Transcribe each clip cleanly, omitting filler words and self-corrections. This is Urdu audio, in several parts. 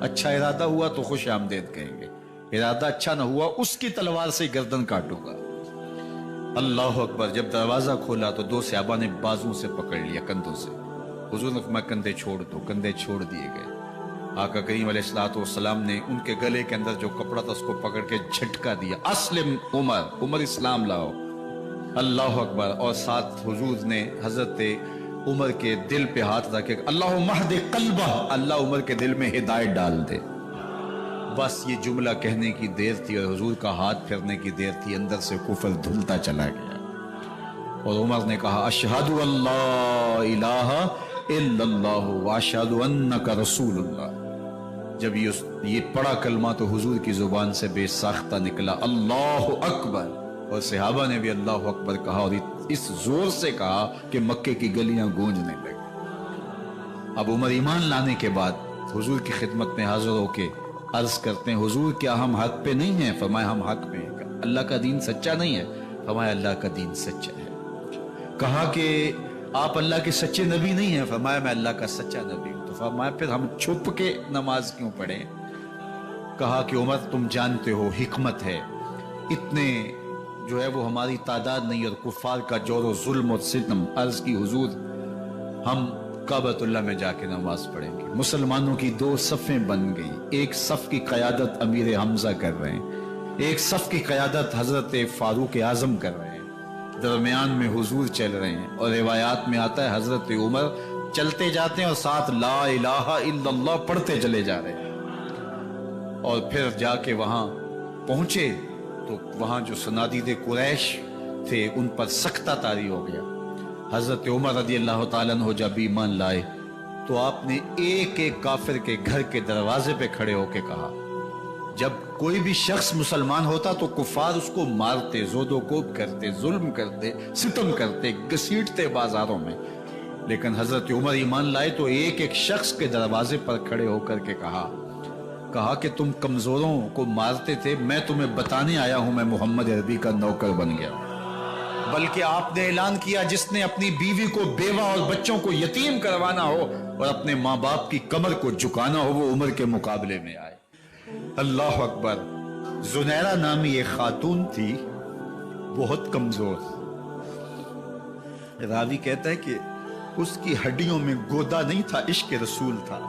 اچھا ارادہ ہوا تو خوش آمدید کہیں گے، ارادہ اچھا نہ ہوا اس کی تلوار سے گردن کاٹوں گا۔ اللہ اکبر۔ جب دروازہ کھولا تو دو صحابہ نے بازوں سے پکڑ لیا، کندھوں سے۔ حضور نے فرمایا کندھے چھوڑ دو، کندھے چھوڑ دیے گئے۔ آقا کریم علیہ الصلوۃ والسلام نے ان کے گلے کے اندر جو کپڑا تھا اس کو پکڑ کے جھٹکا دیا، اسلم عمر، عمر اسلام لاؤ۔ اللہ اکبر۔ اور ساتھ حضور نے حضرت عمر کے دل پہ ہاتھ رکھے، اللہم اہد قلبہ، اللہ عمر کے دل میں ہدایت ڈال دے۔ بس یہ جملہ کہنے کی دیر تھی اور حضور کا ہاتھ پھرنے کی دیر تھی، اندر سے کفر دھلتا چلا گیا۔ اور عمر نے کہا اشہد اللہ الہ الا اللہ واشہد انک رسول اللہ۔ جب یہ پڑا کلمہ تو حضور کی زبان سے بے ساختہ نکلا، اللہ اکبر، اور صحابہ نے بھی اللہ اکبر کہا، اور اس زور سے کہا کہ مکے کی گلیاں گونجنے لگی۔ اب عمر ایمان لانے کے بعد حضور کی خدمت میں حاضر ہو کے عرض کرتے ہیں حضور کیا ہم حق پہ نہیں ہیں؟ فرمایا ہم حق پہ ہیں۔ اللہ کا دین سچا نہیں ہے؟ فرمایا اللہ کا دین سچا ہے۔ کہا کہ آپ اللہ کے سچے نبی نہیں ہیں؟ فرمایا میں اللہ کا سچا نبی ہوں۔ تو فرمایا پھر ہم چھپ کے نماز کیوں پڑھیں؟ کہا کہ عمر تم جانتے ہو حکمت ہے، اتنے جو ہے وہ ہماری تعداد نہیں، اور کفار کا جور و ظلم و ستم۔ عرض کی حضور ہم کعبۃ اللہ میں جا کے نماز پڑھیں گے۔ مسلمانوں کی دو صفیں بن گئی، ایک صف کی قیادت امیر حمزہ کر رہے ہیں، ایک صف کی قیادت حضرت فاروق اعظم کر رہے ہیں، درمیان میں حضور چل رہے ہیں، اور روایات میں آتا ہے حضرت عمر چلتے جاتے ہیں اور ساتھ لا الہ الا اللہ پڑھتے چلے جا رہے ہیں۔ اور پھر جا کے وہاں پہنچے تو وہاں جو صنادید قریش تھے ان پر سکتہ طاری ہو گیا۔ حضرت عمر رضی اللہ تعالیٰ عنہ جب ایمان لائے تو آپ نے ایک ایک کافر کے گھر کے دروازے پہ کھڑے ہو کے کہا، جب کوئی بھی شخص مسلمان ہوتا تو کفار اس کو مارتے، زود و کوب کرتے، ظلم کرتے، ستم کرتے، گھسیٹتے بازاروں میں، لیکن حضرت عمر ایمان لائے تو ایک ایک شخص کے دروازے پر کھڑے ہو کر کے کہا کہ تم کمزوروں کو مارتے تھے، میں تمہیں بتانے آیا ہوں میں محمد عربی کا نوکر بن گیا۔ بلکہ آپ نے اعلان کیا جس نے اپنی بیوی کو بیوہ اور بچوں کو یتیم کروانا ہو اور اپنے ماں باپ کی کمر کو جھکانا ہو وہ عمر کے مقابلے میں آئے۔ اللہ اکبر۔ زنیرہ نامی ایک خاتون تھی، بہت کمزور، راوی کہتا ہے کہ اس کی ہڈیوں میں گودا نہیں تھا، عشق رسول تھا،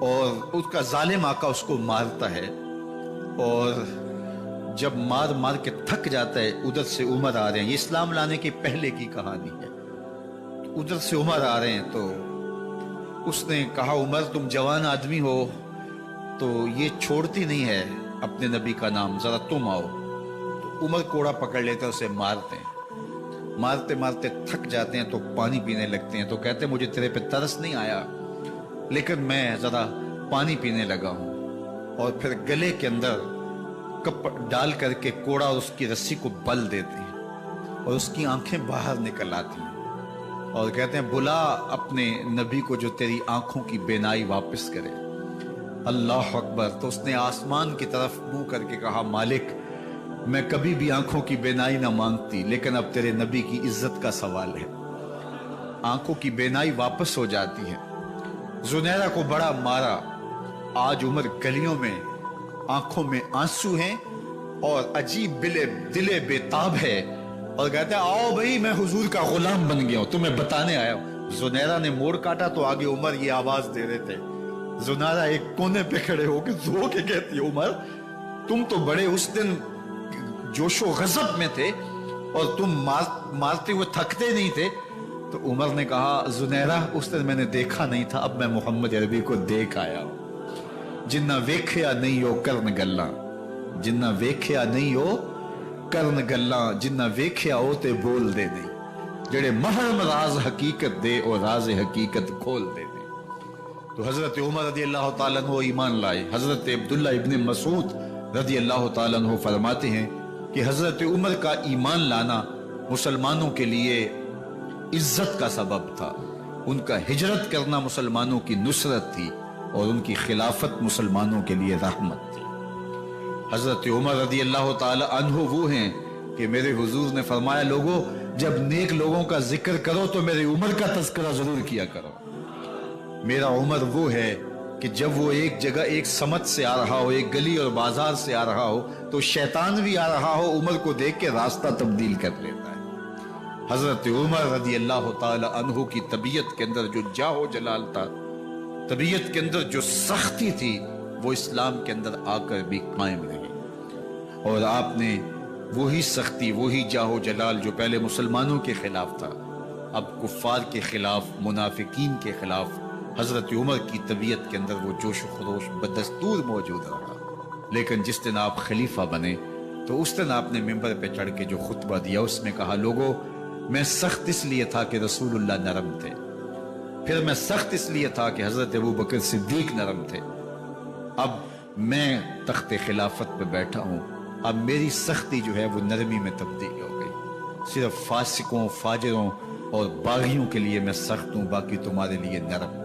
اور اس کا ظالم آقا اس کو مارتا ہے، اور جب مار مار کے تھک جاتا ہے ادھر سے عمر آ رہے ہیں، یہ اسلام لانے کے پہلے کی کہانی ہے، ادھر سے عمر آ رہے ہیں تو اس نے کہا عمر تم جوان آدمی ہو تو یہ چھوڑتی نہیں ہے اپنے نبی کا نام، ذرا تم آؤ۔ تو عمر کوڑا پکڑ لیتے ہیں، اسے مارتے ہیں، مارتے مارتے تھک جاتے ہیں تو پانی پینے لگتے ہیں، تو کہتے ہیں مجھے تیرے پہ ترس نہیں آیا لیکن میں ذرا پانی پینے لگا ہوں، اور پھر گلے کے اندر کپ ڈال کر کے کوڑا اور اس کی رسی کو بل دیتے ہیں اور اس کی آنکھیں باہر نکل آتی ہیں، اور کہتے ہیں بلا اپنے نبی کو جو تیری آنکھوں کی بینائی واپس کرے۔ اللہ اکبر۔ تو اس نے آسمان کی طرف منہ کر کے کہا مالک میں کبھی بھی آنکھوں کی بینائی نہ مانگتی لیکن اب تیرے نبی کی عزت کا سوال ہے۔ آنکھوں کی بینائی واپس ہو جاتی ہے۔ زنیرہ کو بڑا مارا، آج عمر گلیوں میں آنکھوں میں آنسو ہیں اور عجیب دلے بےتاب ہے، اور کہتے ہیں آؤ بھئی میں حضور کا غلام بن گیا ہوں، تمہیں بتانے آیا ہوں۔ زنیرہ نے موڑ کاٹا تو آگے عمر یہ آواز دے رہے تھے۔ زنیرہ ایک کونے پہ کھڑے ہو کے رو کے کہتی عمر تم تو بڑے اس دن جوش و غضب میں تھے اور تم مارتے ہوئے تھکتے نہیں تھے۔ تو عمر نے کہا زنیرہ اس دن میں نے دیکھا نہیں تھا، اب میں محمد عربی کو دیکھ آیا ہوں۔ جنہ ویکھیا نہیں ہو کرن گلاں، جنہ ویکھیا نہیں ہو کرن گلاں، جنہ ویکھیا ہو تے بول دے نہیں، جڑے محرم راز حقیقت دے اور راز حقیقت کھول دے دے۔ تو حضرت عمر رضی اللہ تعالیٰ عنہ ایمان لائے۔ حضرت عبداللہ ابن مسعود رضی اللہ تعالیٰ عنہ فرماتے ہیں کہ حضرت عمر کا ایمان لانا مسلمانوں کے لیے عزت کا سبب تھا، ان کا ہجرت کرنا مسلمانوں کی نصرت تھی، اور ان کی خلافت مسلمانوں کے لیے رحمت تھی۔ حضرت عمر رضی اللہ تعالی عنہ وہ ہیں کہ میرے حضور نے فرمایا لوگوں جب نیک لوگوں کا ذکر کرو تو میرے عمر کا تذکرہ ضرور کیا کرو۔ میرا عمر وہ ہے کہ جب وہ ایک جگہ ایک سمت سے آ رہا ہو، ایک گلی اور بازار سے آ رہا ہو، تو شیطان بھی آ رہا ہو، عمر کو دیکھ کے راستہ تبدیل کر لیتا ہے۔ حضرت عمر رضی اللہ تعالی عنہ کی طبیعت کے اندر جو جاہ و جلال تھا، طبیعت کے اندر جو سختی تھی، وہ اسلام کے اندر آ کر بھی قائم رہی، اور آپ نے وہی سختی، وہی جاہ و جلال جو پہلے مسلمانوں کے خلاف تھا، اب کفار کے خلاف، منافقین کے خلاف، حضرت عمر کی طبیعت کے اندر وہ جوش و خروش بدستور موجود رہا۔ لیکن جس دن آپ خلیفہ بنے تو اس دن آپ نے ممبر پہ چڑھ کے جو خطبہ دیا، اس میں کہا، لوگو میں سخت اس لیے تھا کہ رسول اللہ نرم تھے، پھر میں سخت اس لیے تھا کہ حضرت ابو بکر صدیق نرم تھے، اب میں تخت خلافت پہ بیٹھا ہوں، اب میری سختی جو ہے وہ نرمی میں تبدیل ہو گئی، صرف فاسقوں، فاجروں اور باغیوں کے لیے میں سخت ہوں، باقی تمہارے لیے نرم ہوں۔